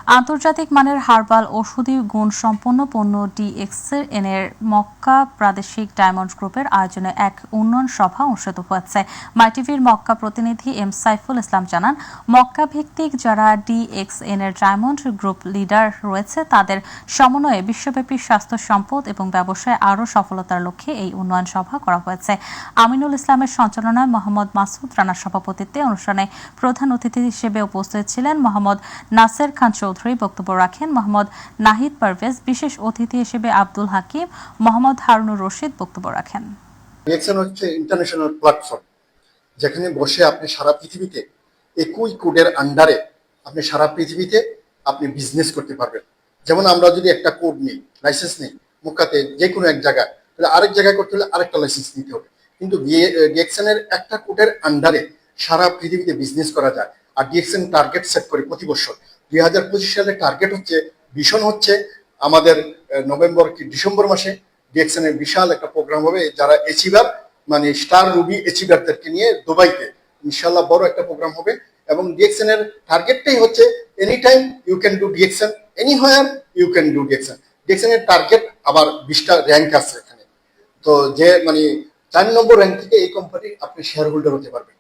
আন্তর্জাতিক মানের হার্বাল ওষুধি গুণসম্পন্ন পণ্য ডিএক্সএন এর মক্কা প্রাদেশিক ডায়মন্ড গ্রুপের আয়োজনে এক উন্নয়ন সভা অনুষ্ঠিত হয়েছে। মাইটিভির মক্কা প্রতিনিধি এম সাইফুল ইসলাম জানান, মক্কা ভিত্তিক যারা ডিএক্সএন এর ডায়মন্ড গ্রুপ লিডার রয়েছে তাদের সমন্বয়ে বিশ্বব্যাপী স্বাস্থ্য সম্পদ এবং ব্যবসায় আরও সফলতার লক্ষ্যে এই উন্নয়ন সভা করা হয়েছে। আমিনুল ইসলামের সঞ্চালনায় মোহাম্মদ মাসুদ রানার সভাপতিত্বে অনুষ্ঠানে প্রধান অতিথি হিসেবে উপস্থিত ছিলেন মোহাম্মদ নাসের খান চৌধুরী। বক্তব্য রাখেন মোহাম্মদ নাহিদ পারভেজ। বিশেষ অতিথি হিসেবে আব্দুল হাকিম, মোহাম্মদ হারুনুর রশিদ বক্তব্য রাখেন। ডিএক্সএন হচ্ছে ইন্টারন্যাশনাল প্ল্যাটফর্ম, যেখানে বসে আপনি সারা পৃথিবীতে একই কোডের আন্ডারে আপনি সারা পৃথিবীতে আপনি বিজনেস করতে পারবেন। যেমন আমরা যদি একটা কোড নিই, লাইসেন্স নিই মক্কাতে যে কোনো এক জায়গায়, তাহলে আরেক জায়গায় করতে হলে আরেকটা লাইসেন্স নিতে হবে। কিন্তু ডিএক্সএন এর একটা কোডের আন্ডারে সারা পৃথিবীতে বিজনেস করা যায়। আর ডিএক্সএন টার্গেট সেট করে প্রতি বছর 2025 সালের টার্গেট হচ্ছে, ভিশন হচ্ছে আমাদের নভেম্বর কি ডিসেম্বর মাসে ডিএক্সএন এর বিশাল একটা প্রোগ্রাম হবে, যারা এচিভার মানে স্টার রুবি এচিভারদেরকে নিয়ে দুবাইতে ইনশাল্লাহ বড় একটা প্রোগ্রাম হবে। এবং ডিএক্সএন এর টার্গেটটাই হচ্ছে any time you can do DXN, anywhere you can do DXN. DXN এর টার্গেট আবার 20টা র্যাঙ্ক আছে এখানে। তো যে মানে 4 নম্বর র্যাঙ্ক থেকে এই কোম্পানির আপনি শেয়ার হোল্ডার হতে পারবেন।